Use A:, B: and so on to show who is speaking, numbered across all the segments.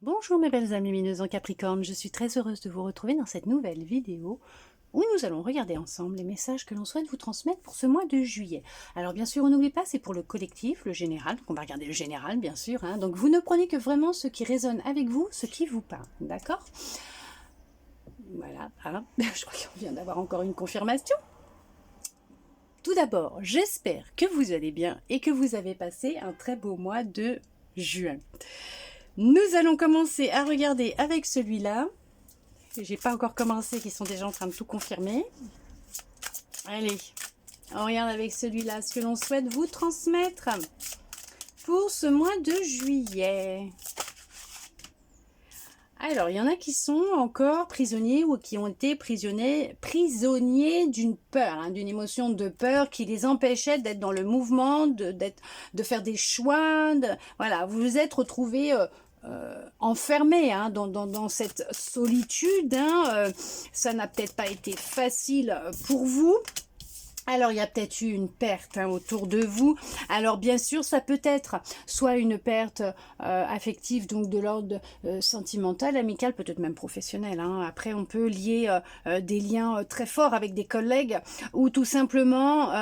A: Bonjour mes belles amies lumineuses en Capricorne, je suis très heureuse de vous retrouver dans cette nouvelle vidéo où nous allons regarder ensemble les messages que l'on souhaite vous transmettre pour ce mois de juillet. Alors bien sûr, on n'oublie pas, c'est pour le collectif, le général, donc on va regarder le général bien sûr, hein. Donc vous ne prenez que vraiment ce qui résonne avec vous, ce qui vous parle, d'accord? Voilà, hein. Je crois qu'on vient d'avoir encore une confirmation. Tout d'abord, j'espère que vous allez bien et que vous avez passé un très beau mois de juin. Nous allons commencer à regarder avec celui-là. J'ai pas encore commencé, qui sont déjà en train de tout confirmer. Allez, on regarde avec celui-là ce que l'on souhaite vous transmettre pour ce mois de juillet. Alors, il y en a qui sont encore prisonniers ou qui ont été prisonniers d'une peur, hein, d'une émotion de peur qui les empêchait d'être dans le mouvement, de faire des choix. Voilà, vous vous êtes retrouvés enfermés, hein, dans cette solitude. Hein, ça n'a peut-être pas été facile pour vous. Alors, il y a peut-être eu une perte, hein, autour de vous. Alors, bien sûr, ça peut être soit une perte affective, donc de l'ordre sentimental, amical, peut-être même professionnel. Hein. Après, on peut lier des liens très forts avec des collègues ou tout simplement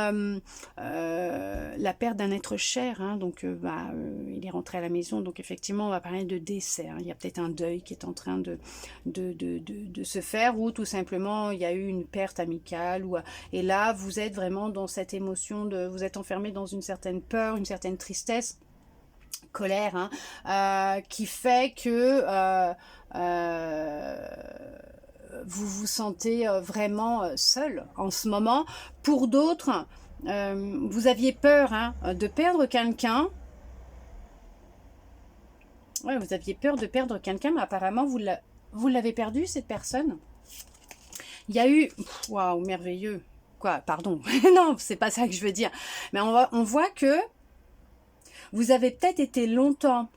A: la perte d'un être cher. Hein. Donc, il est rentré à la maison. Donc, effectivement, on va parler de décès. Hein. Il y a peut-être un deuil qui est en train de se faire ou tout simplement, il y a eu une perte amicale. Et là, vous êtes vraiment dans cette émotion vous êtes enfermé dans une certaine peur, une certaine tristesse, colère, hein, qui fait que vous vous sentez vraiment seul en ce moment. Pour d'autres, vous aviez peur, hein, de perdre quelqu'un. Ouais, vous aviez peur de perdre quelqu'un, mais apparemment vous l'avez perdu, cette personne. Il y a eu, waouh, merveilleux. Quoi, pardon, non, c'est pas ça que je veux dire. Mais on voit que vous avez peut-être été longtemps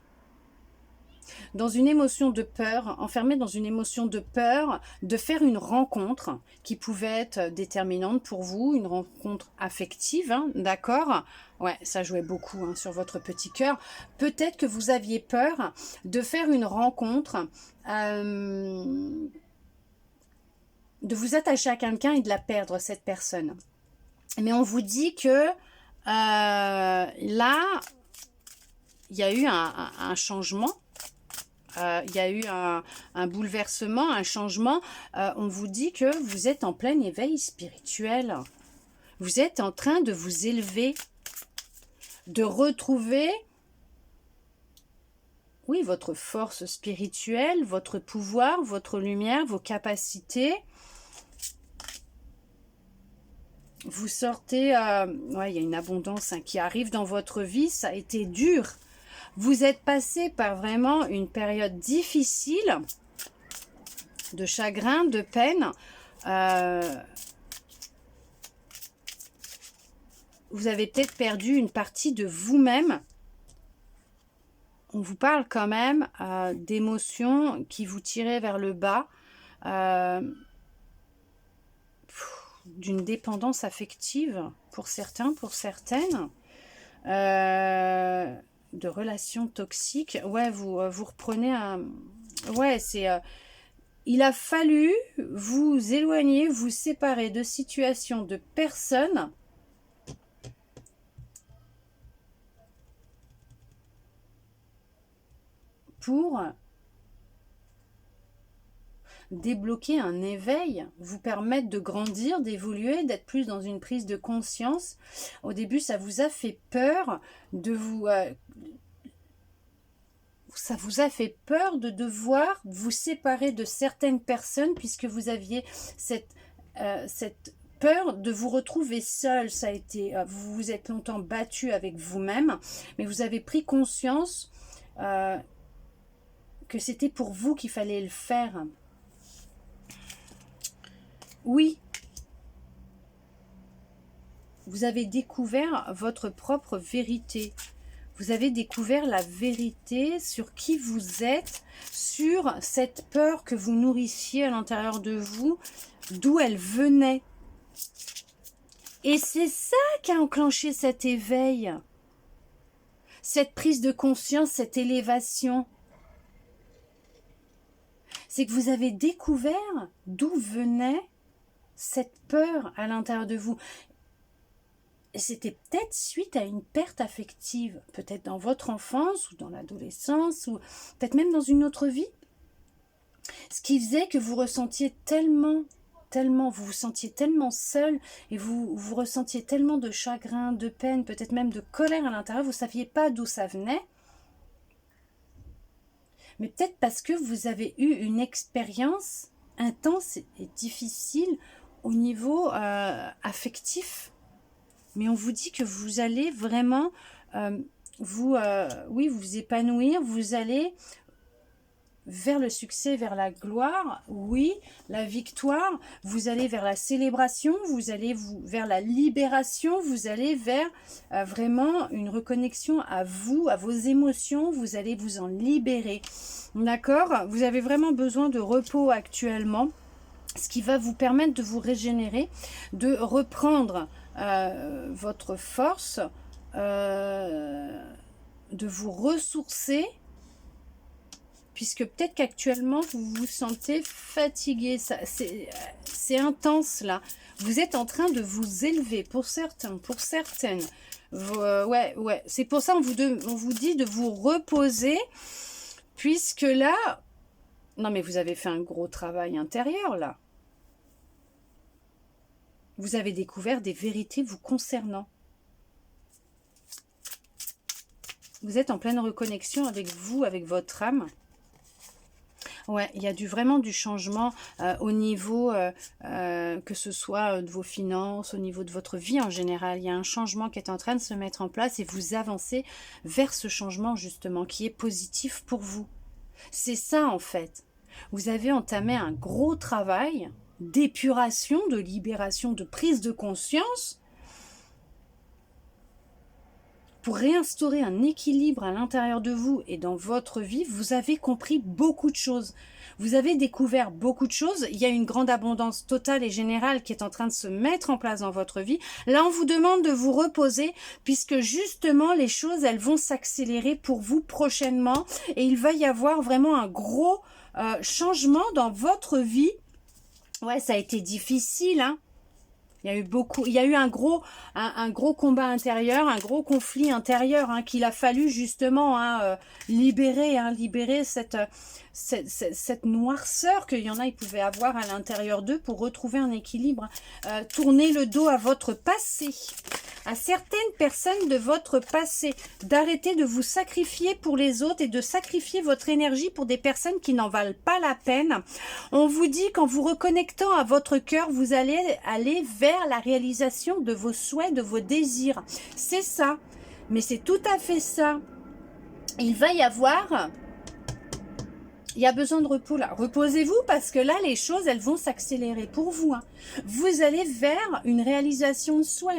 A: dans une émotion de peur, enfermé dans une émotion de peur de faire une rencontre qui pouvait être déterminante pour vous, une rencontre affective, hein, d'accord? Ouais, ça jouait beaucoup, hein, sur votre petit cœur. Peut-être que vous aviez peur de faire une rencontre, de vous attacher à quelqu'un et de la perdre, cette personne. Mais on vous dit que là, il y a eu un changement, il y a eu un bouleversement, un changement. On vous dit que vous êtes en plein éveil spirituel. Vous êtes en train de vous élever, de retrouver, oui, votre force spirituelle, votre pouvoir, votre lumière, vos capacités. Vous sortez, ouais, il y a une abondance, hein, qui arrive dans votre vie, ça a été dur. Vous êtes passé par vraiment une période difficile, de chagrin, de peine. Vous avez peut-être perdu une partie de vous-même. On vous parle quand même d'émotions qui vous tiraient vers le bas, d'une dépendance affective pour certains, pour certaines, de relations toxiques. Ouais, vous reprenez un... Ouais, c'est... il a fallu vous éloigner, vous séparer de situations, de personnes pour débloquer un éveil, vous permettre de grandir, d'évoluer, d'être plus dans une prise de conscience. Au début, ça vous a fait peur de vous... ça vous a fait peur de devoir vous séparer de certaines personnes puisque vous aviez cette peur de vous retrouver seul. Ça a été, vous vous êtes longtemps battu avec vous-même, mais vous avez pris conscience que c'était pour vous qu'il fallait le faire. Oui, vous avez découvert votre propre vérité. Vous avez découvert la vérité sur qui vous êtes, sur cette peur que vous nourrissiez à l'intérieur de vous, d'où elle venait. Et c'est ça qui a enclenché cet éveil, cette prise de conscience, cette élévation. c'est que vous avez découvert d'où venait cette peur à l'intérieur de vous. C'était peut-être suite à une perte affective, peut-être dans votre enfance ou dans l'adolescence, ou peut-être même dans une autre vie. Ce qui faisait que vous ressentiez tellement, vous vous sentiez tellement seul et vous ressentiez tellement de chagrin, de peine, peut-être même de colère à l'intérieur, vous ne saviez pas d'où ça venait. Mais peut-être parce que vous avez eu une expérience intense et difficile au niveau affectif. Mais on vous dit que vous allez vraiment vous épanouir, vous allez vers le succès, vers la gloire, oui, la victoire, vous allez vers la célébration, vous allez vers la libération, vous allez vers vraiment une reconnexion à vous, à vos émotions, vous allez vous en libérer, d'accord? Vous avez vraiment besoin de repos actuellement, ce qui va vous permettre de vous régénérer, de reprendre votre force, de vous ressourcer, puisque peut-être qu'actuellement vous vous sentez fatigué, c'est intense là. Vous êtes en train de vous élever pour certains, pour certaines. Ouais, c'est pour ça on vous dit de vous reposer, puisque là, non mais vous avez fait un gros travail intérieur là. Vous avez découvert des vérités vous concernant. Vous êtes en pleine reconnexion avec vous, avec votre âme. Ouais, il y a vraiment du changement au niveau, que ce soit de vos finances, au niveau de votre vie en général. Il y a un changement qui est en train de se mettre en place et vous avancez vers ce changement justement qui est positif pour vous. C'est ça en fait. Vous avez entamé un gros travail d'épuration, de libération, de prise de conscience pour réinstaurer un équilibre à l'intérieur de vous et dans votre vie. Vous avez compris beaucoup de choses. Vous avez découvert beaucoup de choses. Il y a une grande abondance totale et générale qui est en train de se mettre en place dans votre vie. Là, on vous demande de vous reposer puisque justement, les choses, elles vont s'accélérer pour vous prochainement et il va y avoir vraiment un gros changement dans votre vie. Ouais, ça a été difficile, hein. Il y a eu un gros combat intérieur, un gros conflit intérieur qu'il a fallu justement libérer cette noirceur qu'il y en a, ils pouvaient avoir à l'intérieur d'eux pour retrouver un équilibre. Tournez le dos à votre passé, à certaines personnes de votre passé, d'arrêter de vous sacrifier pour les autres et de sacrifier votre énergie pour des personnes qui n'en valent pas la peine. On vous dit qu'en vous reconnectant à votre cœur, vous allez aller vers la réalisation de vos souhaits, de vos désirs. C'est ça, mais c'est tout à fait ça. Il y a besoin de repos là. Reposez-vous parce que là, les choses, elles vont s'accélérer pour vous. Vous allez vers une réalisation de souhait,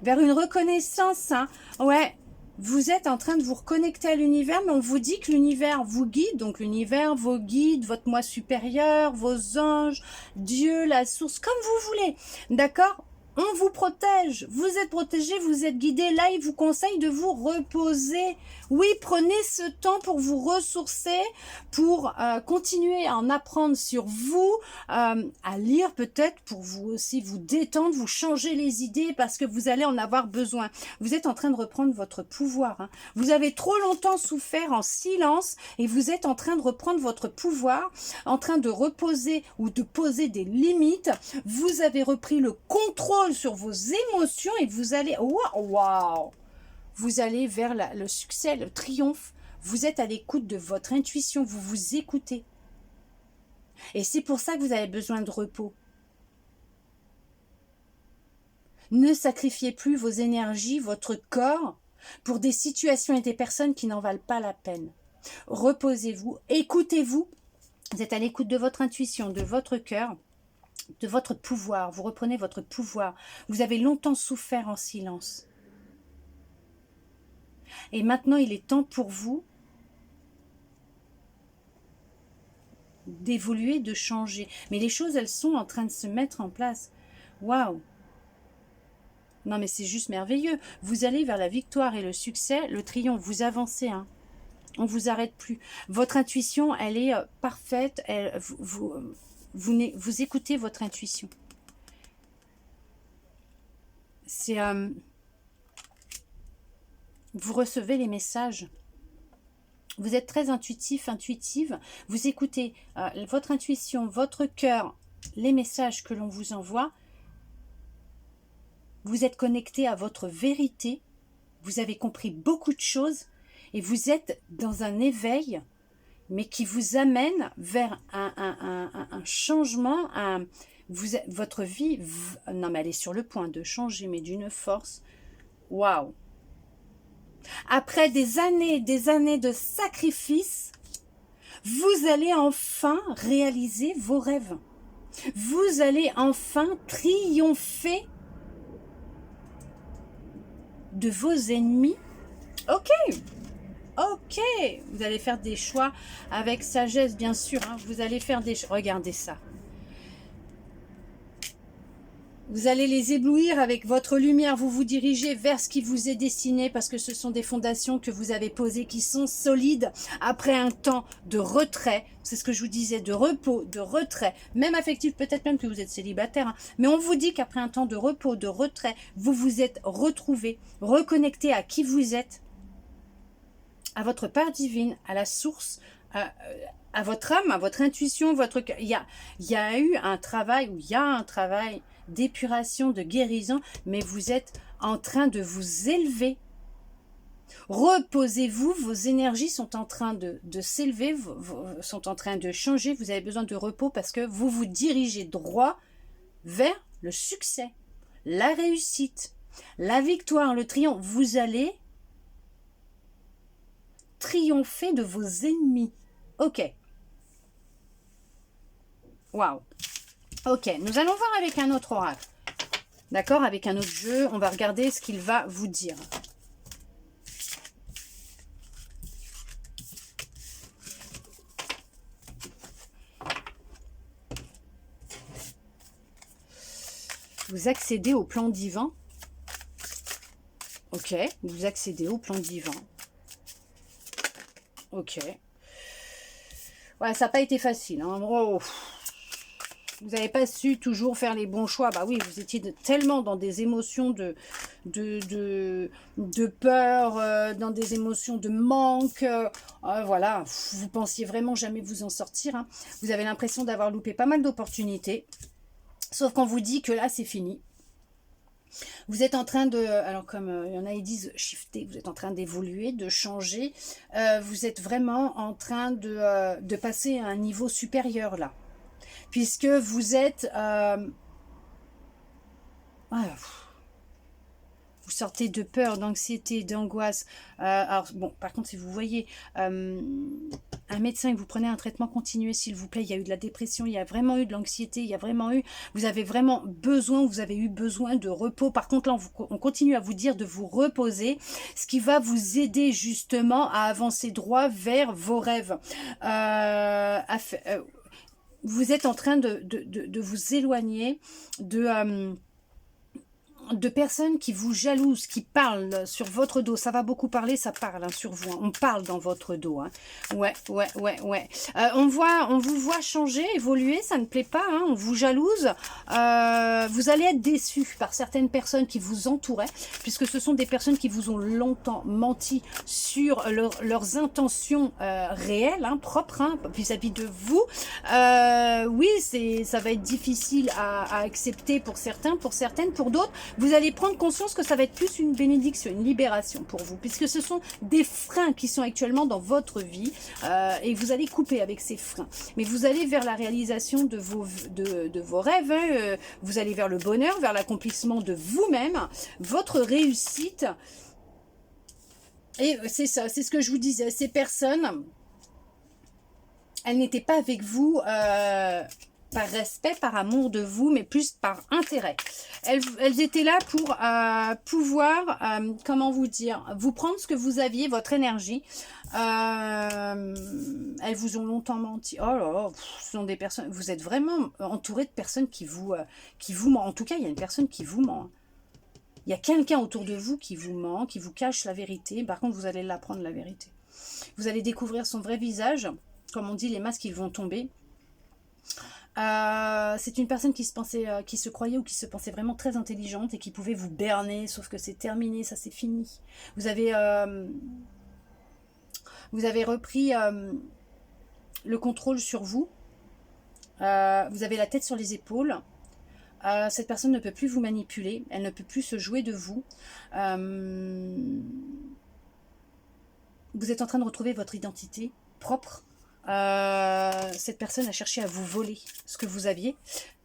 A: vers une reconnaissance. Ouais, vous êtes en train de vous reconnecter à l'univers, mais on vous dit que l'univers vous guide. Donc l'univers, vos guides, votre moi supérieur, vos anges, Dieu, la source, comme vous voulez. D'accord ? On vous protège, vous êtes protégé, vous êtes guidé. Là, il vous conseille de vous reposer. Oui, prenez ce temps pour vous ressourcer, pour continuer à en apprendre sur vous, à lire peut-être pour vous aussi vous détendre, vous changer les idées parce que vous allez en avoir besoin. Vous êtes en train de reprendre votre pouvoir. Vous avez trop longtemps souffert en silence et vous êtes en train de reprendre votre pouvoir, en train de reposer ou de poser des limites. Vous avez repris le contrôle sur vos émotions et vous allez vous allez vers le succès, le triomphe. Vous êtes à l'écoute de votre intuition, vous vous écoutez. Et c'est pour ça que vous avez besoin de repos. Ne sacrifiez plus vos énergies, votre corps pour des situations et des personnes qui n'en valent pas la peine. Reposez-vous, écoutez-vous. Vous êtes à l'écoute de votre intuition, de votre cœur, de votre pouvoir. Vous reprenez votre pouvoir. Vous avez longtemps souffert en silence. Et maintenant, il est temps pour vous d'évoluer, de changer. Mais les choses, elles sont en train de se mettre en place. Waouh! Non, mais c'est juste merveilleux. Vous allez vers la victoire et le succès, le triomphe. Vous avancez, On vous arrête plus. Votre intuition, elle est parfaite. Vous écoutez votre intuition. C'est... vous recevez les messages. Vous êtes très intuitif, intuitive. Vous écoutez votre intuition, votre cœur, les messages que l'on vous envoie. Vous êtes connecté à votre vérité. Vous avez compris beaucoup de choses. Et vous êtes dans un éveil, mais qui vous amène vers un changement. Votre vie, non mais elle est sur le point de changer, mais d'une force. Waouh! Après des années de sacrifices, vous allez enfin réaliser vos rêves. Vous allez enfin triompher de vos ennemis. Ok, vous allez faire des choix avec sagesse, bien sûr. Hein. Vous allez faire des choix. Regardez ça. Vous allez les éblouir avec votre lumière. Vous vous dirigez vers ce qui vous est destiné parce que ce sont des fondations que vous avez posées qui sont solides après un temps de retrait. C'est ce que je vous disais, de repos, de retrait, même affectif, peut-être même que vous êtes célibataire. Hein. Mais on vous dit qu'après un temps de repos, de retrait, vous vous êtes retrouvé, reconnecté à qui vous êtes, à votre part divine, à la source, à votre âme, à votre intuition, votre cœur. Il y a eu un travail, ou il y a un travail d'épuration, de guérison, mais vous êtes en train de vous élever. Reposez-vous, vos énergies sont en train de s'élever, sont en train de changer, vous avez besoin de repos parce que vous vous dirigez droit vers le succès, la réussite, la victoire, le triomphe. Vous allez triompher de vos ennemis. Ok. Waouh. Ok, nous allons voir avec un autre oracle. D'accord, avec un autre jeu, on va regarder ce qu'il va vous dire. Vous accédez au plan divin. Ok, vous accédez au plan divin. Ok. Ouais, ça n'a pas été facile. Hein. Oh. Vous n'avez pas su toujours faire les bons choix. Bah oui, vous étiez tellement dans des émotions de peur, dans des émotions de manque. Voilà, vous pensiez vraiment jamais vous en sortir. Hein. Vous avez l'impression d'avoir loupé pas mal d'opportunités. Sauf qu'on vous dit que là, c'est fini. Vous êtes en train de, alors comme il y en a ils disent shifter, vous êtes en train d'évoluer, de changer. Vous êtes vraiment en train de passer à un niveau supérieur là. Puisque vous êtes... vous sortez de peur, d'anxiété, d'angoisse. Alors, bon, par contre, si vous voyez un médecin et que vous prenez un traitement continué, s'il vous plaît, il y a eu de la dépression, il y a vraiment eu de l'anxiété, il y a vraiment eu... Vous avez vraiment besoin, vous avez eu besoin de repos. Par contre, là, on continue à vous dire de vous reposer, ce qui va vous aider justement à avancer droit vers vos rêves. Vous êtes en train de vous éloigner de personnes qui vous jalousent, qui parlent sur votre dos. Ça va beaucoup parler, ça parle hein, sur vous. Hein. On parle dans votre dos. Hein. Ouais. On vous voit changer, évoluer, ça ne plaît pas. Hein. On vous jalouse. Vous allez être déçus par certaines personnes qui vous entouraient, puisque ce sont des personnes qui vous ont longtemps menti sur leurs intentions réelles, hein, propres, hein, vis-à-vis de vous. Oui, ça va être difficile à accepter pour certains, pour certaines, pour d'autres. Vous allez prendre conscience que ça va être plus une bénédiction, une libération pour vous, puisque ce sont des freins qui sont actuellement dans votre vie et vous allez couper avec ces freins. Mais vous allez vers la réalisation de vos rêves, hein, vous allez vers le bonheur, vers l'accomplissement de vous-même, votre réussite. Et c'est ça, c'est ce que je vous disais, ces personnes, elles n'étaient pas avec vous... par respect, par amour de vous, mais plus par intérêt. Elles étaient là pour pouvoir, comment vous dire, vous prendre ce que vous aviez, votre énergie. Elles vous ont longtemps menti. Oh là là, ce sont des personnes, vous êtes vraiment entouré de personnes qui vous mentent. En tout cas, il y a une personne qui vous ment. Il y a quelqu'un autour de vous qui vous ment, qui vous cache la vérité. Par contre, vous allez l'apprendre la vérité. Vous allez découvrir son vrai visage. Comme on dit, les masques, ils vont tomber. C'est une personne qui qui se croyait ou qui se pensait vraiment très intelligente et qui pouvait vous berner, sauf que c'est terminé, ça c'est fini. Vous avez repris le contrôle sur vous. Vous avez la tête sur les épaules. Cette personne ne peut plus vous manipuler, elle ne peut plus se jouer de vous. Vous êtes en train de retrouver votre identité propre. Cette personne a cherché à vous voler ce que vous aviez,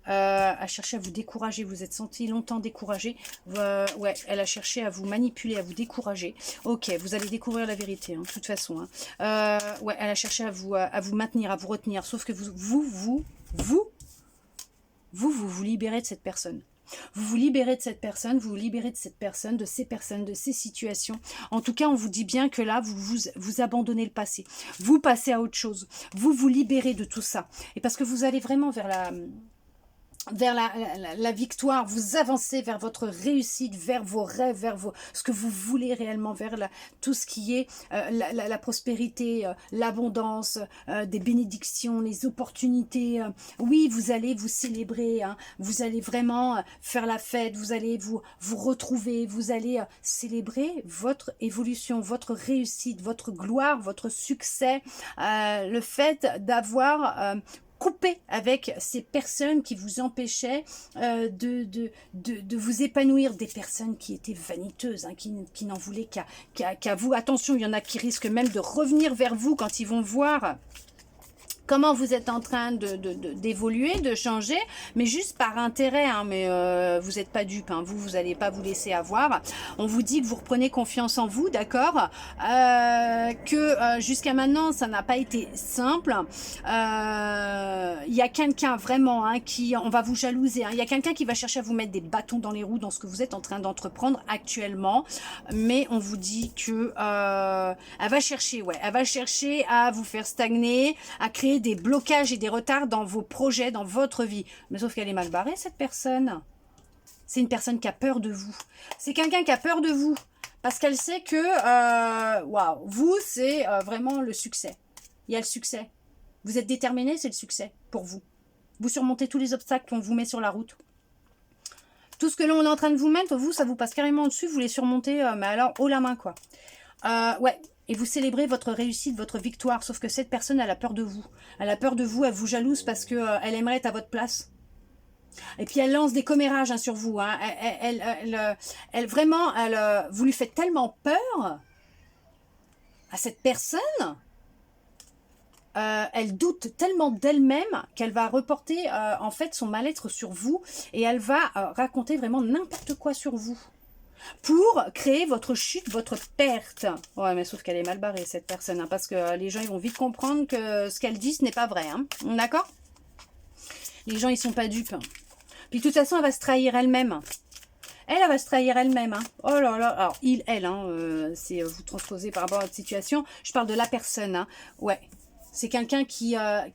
A: a cherché à vous décourager, vous êtes senti longtemps découragé, ouais, elle a cherché à vous manipuler, à vous décourager. Ok, vous allez découvrir la vérité, hein, de toute façon. Hein. Ouais, elle a cherché à vous maintenir, à vous retenir, sauf que vous libérez de cette personne. Vous vous libérez de cette personne, vous vous libérez de cette personne, de ces situations. En tout cas, on vous dit bien que là, vous abandonnez le passé. Vous passez à autre chose. Vous vous libérez de tout ça. Et parce que vous allez vraiment vers la victoire, vous avancez vers votre réussite, vers vos rêves, vers ce que vous voulez réellement, vers tout ce qui est la prospérité, l'abondance, des bénédictions, les opportunités. Oui, vous allez vous célébrer, hein, vous allez vraiment faire la fête, vous allez vous retrouver, vous allez célébrer votre évolution, votre réussite, votre gloire, votre succès, le fait d'avoir couper avec ces personnes qui vous empêchaient de vous épanouir, des personnes qui étaient vaniteuses, hein, qui n'en voulaient qu'à vous. Attention, il y en a qui risquent même de revenir vers vous quand ils vont voir comment vous êtes en train d'évoluer, de changer, mais juste par intérêt, hein, mais vous n'êtes pas dupe, hein, vous n'allez pas vous laisser avoir. On vous dit que vous reprenez confiance en vous, d'accord, que jusqu'à maintenant, ça n'a pas été simple. Il y a quelqu'un vraiment, hein, on va vous jalouser, hein, il y a quelqu'un qui va chercher à vous mettre des bâtons dans les roues dans ce que vous êtes en train d'entreprendre actuellement, mais on vous dit que elle va chercher à vous faire stagner, à créer des blocages et des retards dans vos projets, dans votre vie. Mais sauf qu'elle est mal barrée, cette personne. C'est une personne qui a peur de vous. C'est quelqu'un qui a peur de vous. Parce qu'elle sait que, waouh, vous, c'est vraiment le succès. Il y a le succès. Vous êtes déterminé, c'est le succès pour vous. Vous surmontez tous les obstacles qu'on vous met sur la route. Tout ce que l'on est en train de vous mettre, vous, ça vous passe carrément au-dessus, vous les surmontez, mais alors haut la main, quoi. Ouais. Et vous célébrez votre réussite, votre victoire. Sauf que cette personne, elle a peur de vous. Elle a peur de vous, elle vous jalouse parce que elle aimerait être à votre place. Et puis elle lance des commérages, hein, sur vous. Hein. Vraiment, vous lui faites tellement peur à cette personne. Elle doute tellement d'elle-même qu'elle va reporter en fait son mal-être sur vous. Et elle va raconter vraiment n'importe quoi sur vous. Pour créer votre chute, votre perte. Ouais, mais sauf qu'elle est mal barrée, cette personne, hein, parce que les gens, ils vont vite comprendre que ce qu'elle dit, ce n'est pas vrai. Hein. D'accord? Les gens, ils sont pas dupes. Puis, de toute façon, elle va se trahir elle-même. Elle va se trahir elle-même. Hein. Oh là là. Alors, elle, hein, c'est vous transposez par rapport à votre situation. Je parle de la personne. Hein. Ouais. C'est quelqu'un qui va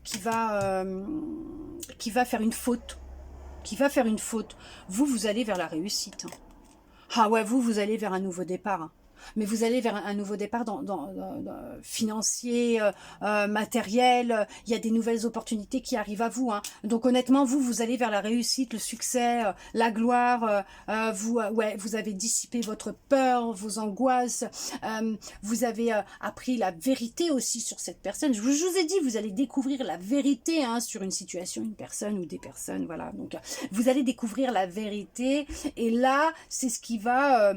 A: faire une faute. Qui va faire une faute. Vous allez vers la réussite. Hein. Ah ouais, vous allez vers un nouveau départ. Mais vous allez vers un nouveau départ dans financier, matériel. Il y a des nouvelles opportunités qui arrivent à vous. Hein. Donc honnêtement, vous allez vers la réussite, le succès, la gloire. Vous avez dissipé votre peur, vos angoisses. Vous avez appris la vérité aussi sur cette personne. Je vous ai dit, vous allez découvrir la vérité, hein, sur une situation, une personne ou des personnes. Voilà. Donc vous allez découvrir la vérité. Et là, c'est ce qui va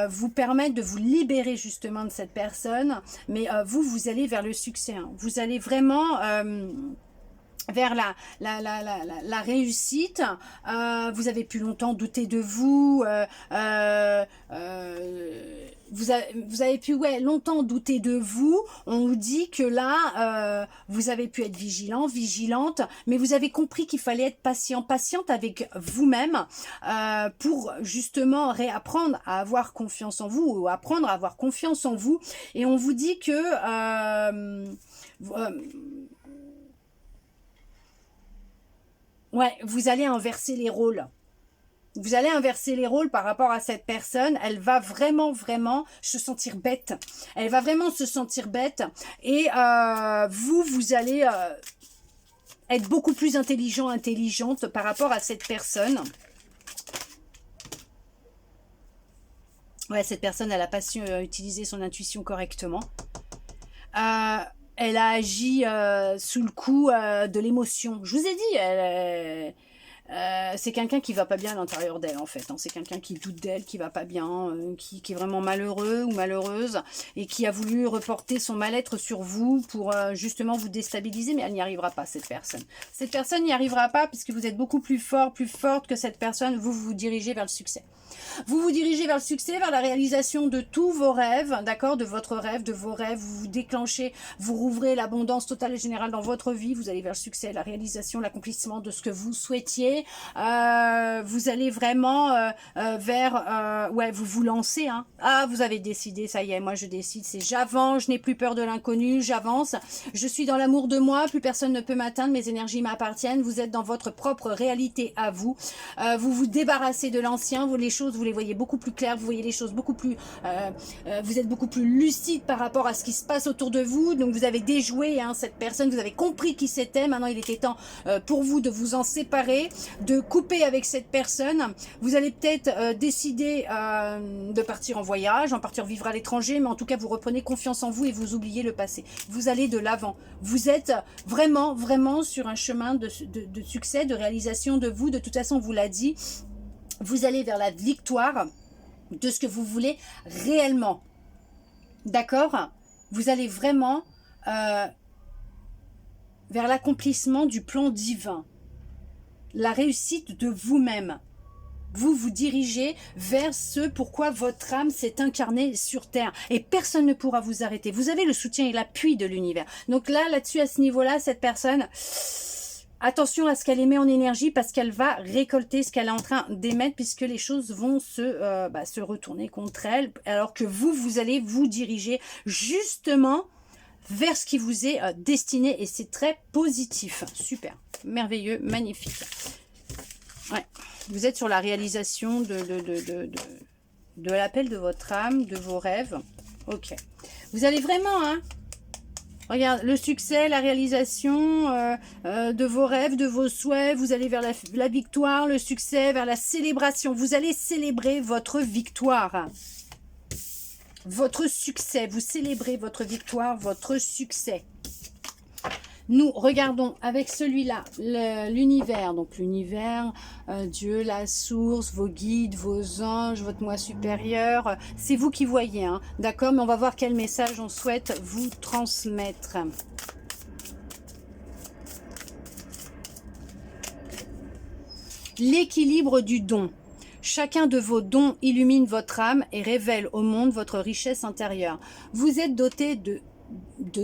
A: vous permettre de vous libérer justement de cette personne. Mais vous allez vers le succès. Hein. Vous allez vraiment vers la réussite. Vous avez pu longtemps douter de vous. Vous avez pu longtemps douter de vous. On vous dit que là, vous avez pu être vigilante, mais vous avez compris qu'il fallait être patiente avec vous-même pour justement réapprendre à avoir confiance en vous, ou apprendre à avoir confiance en vous. Et on vous dit que ouais, vous allez inverser les rôles. Vous allez inverser les rôles par rapport à cette personne. Elle va vraiment, vraiment se sentir bête. Elle va vraiment se sentir bête. Et vous allez être beaucoup plus intelligent, intelligente par rapport à cette personne. Ouais, cette personne, elle n'a pas su utiliser son intuition correctement. Elle a agi sous le coup de l'émotion. Je vous ai dit, c'est quelqu'un qui va pas bien à l'intérieur d'elle en fait. Hein. C'est quelqu'un qui doute d'elle, qui va pas bien, qui est vraiment malheureux ou malheureuse et qui a voulu reporter son mal-être sur vous pour justement vous déstabiliser, mais elle n'y arrivera pas cette personne. Cette personne n'y arrivera pas puisque vous êtes beaucoup plus fort, plus forte que cette personne. Vous vous dirigez vers le succès. Vous vous dirigez vers le succès, vers la réalisation de tous vos rêves, d'accord, de votre rêve, de vos rêves. Vous vous déclenchez, vous rouvrez l'abondance totale et générale dans votre vie. Vous allez vers le succès, la réalisation, l'accomplissement de ce que vous souhaitiez. Vous allez vraiment vers... ouais, vous vous lancez. Hein. Ah, vous avez décidé, ça y est, moi je décide. C'est j'avance, je n'ai plus peur de l'inconnu, j'avance. Je suis dans l'amour de moi, plus personne ne peut m'atteindre, mes énergies m'appartiennent. Vous êtes dans votre propre réalité à vous. Vous vous débarrassez de l'ancien, les choses, vous les voyez beaucoup plus claires, vous voyez les choses beaucoup plus... vous êtes beaucoup plus lucide par rapport à ce qui se passe autour de vous. Donc vous avez déjoué hein, cette personne, vous avez compris qui c'était. Maintenant il était temps pour vous de vous en séparer, de couper avec cette personne. Vous allez peut-être décider de partir en voyage, en partir vivre à l'étranger, mais en tout cas vous reprenez confiance en vous et vous oubliez le passé. Vous allez de l'avant. Vous êtes vraiment, vraiment sur un chemin de succès, de réalisation de vous. De toute façon, on vous l'a dit, vous allez vers la victoire de ce que vous voulez réellement. D'accord? Vous allez vraiment vers l'accomplissement du plan divin. La réussite de vous-même. Vous vous dirigez vers ce pourquoi votre âme s'est incarnée sur Terre. Et personne ne pourra vous arrêter. Vous avez le soutien et l'appui de l'univers. Donc là-dessus, à ce niveau-là, cette personne... Attention à ce qu'elle émet en énergie parce qu'elle va récolter ce qu'elle est en train d'émettre puisque les choses vont se retourner contre elle alors que vous allez vous diriger justement vers ce qui vous est destiné et c'est très positif. Super, merveilleux, magnifique. Ouais. Vous êtes sur la réalisation de l'appel de votre âme, de vos rêves. Ok. Vous allez vraiment... Hein, regarde, le succès, la réalisation de vos rêves, de vos souhaits, vous allez vers la victoire, le succès, vers la célébration. Vous allez célébrer votre victoire, votre succès. Vous célébrez votre victoire, votre succès. Nous regardons avec celui-là l'univers, donc l'univers, Dieu, la source, vos guides, vos anges, votre moi supérieur. C'est vous qui voyez, hein, d'accord? Mais on va voir quel message on souhaite vous transmettre. L'équilibre du don. Chacun de vos dons illumine votre âme et révèle au monde votre richesse intérieure. Vous êtes doté de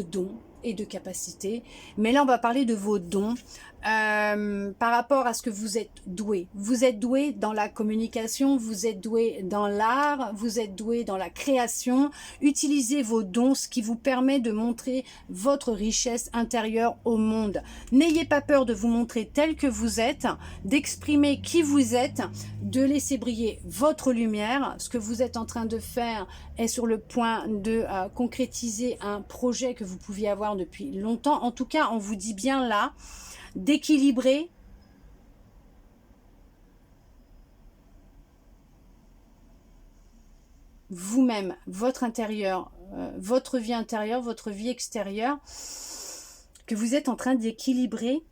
A: dons et de capacités, mais là on va parler de vos dons par rapport à ce que vous êtes doué. Vous êtes doué dans la communication, vous êtes doué dans l'art, vous êtes doué dans la création. Utilisez vos dons, ce qui vous permet de montrer votre richesse intérieure au monde. N'ayez pas peur de vous montrer tel que vous êtes, d'exprimer qui vous êtes, de laisser briller votre lumière. Ce que vous êtes en train de faire est sur le point de concrétiser un projet que vous pouviez avoir depuis longtemps. En tout cas, on vous dit bien là, d'équilibrer vous-même, votre intérieur, votre vie intérieure, votre vie extérieure, que vous êtes en train d'équilibrer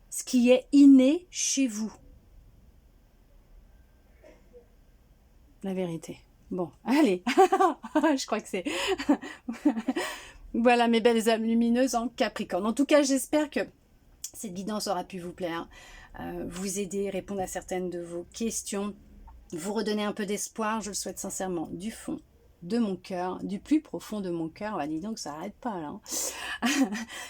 A: ce qui est inné chez vous. La vérité. Bon, allez, je crois que c'est... Voilà mes belles âmes lumineuses en Capricorne. En tout cas, j'espère que cette guidance aura pu vous plaire, vous aider, répondre à certaines de vos questions, vous redonner un peu d'espoir. Je le souhaite sincèrement du fond de mon cœur, du plus profond de mon cœur. Bah, dis donc, ça n'arrête pas là.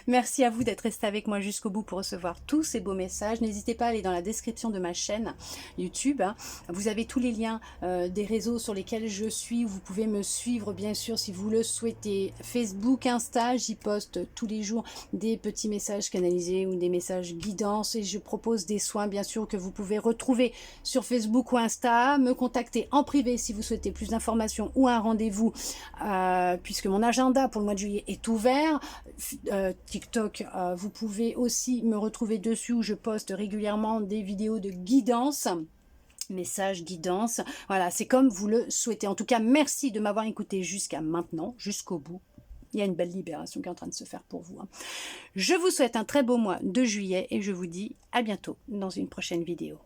A: Merci à vous d'être resté avec moi jusqu'au bout pour recevoir tous ces beaux messages. N'hésitez pas à aller dans la description de ma chaîne YouTube. Vous avez tous les liens des réseaux sur lesquels je suis. Vous pouvez me suivre bien sûr si vous le souhaitez. Facebook, Insta, j'y poste tous les jours des petits messages canalisés ou des messages guidance et je propose des soins bien sûr que vous pouvez retrouver sur Facebook ou Insta. Me contacter en privé si vous souhaitez plus d'informations ou un rendez-vous puisque mon agenda pour le mois de juillet est ouvert. TikTok, vous pouvez aussi me retrouver dessus où je poste régulièrement des vidéos de guidance. Message, guidance, voilà, c'est comme vous le souhaitez. En tout cas, merci de m'avoir écouté jusqu'à maintenant, jusqu'au bout. Il y a une belle libération qui est en train de se faire pour vous. Je vous souhaite un très beau mois de juillet et je vous dis à bientôt dans une prochaine vidéo.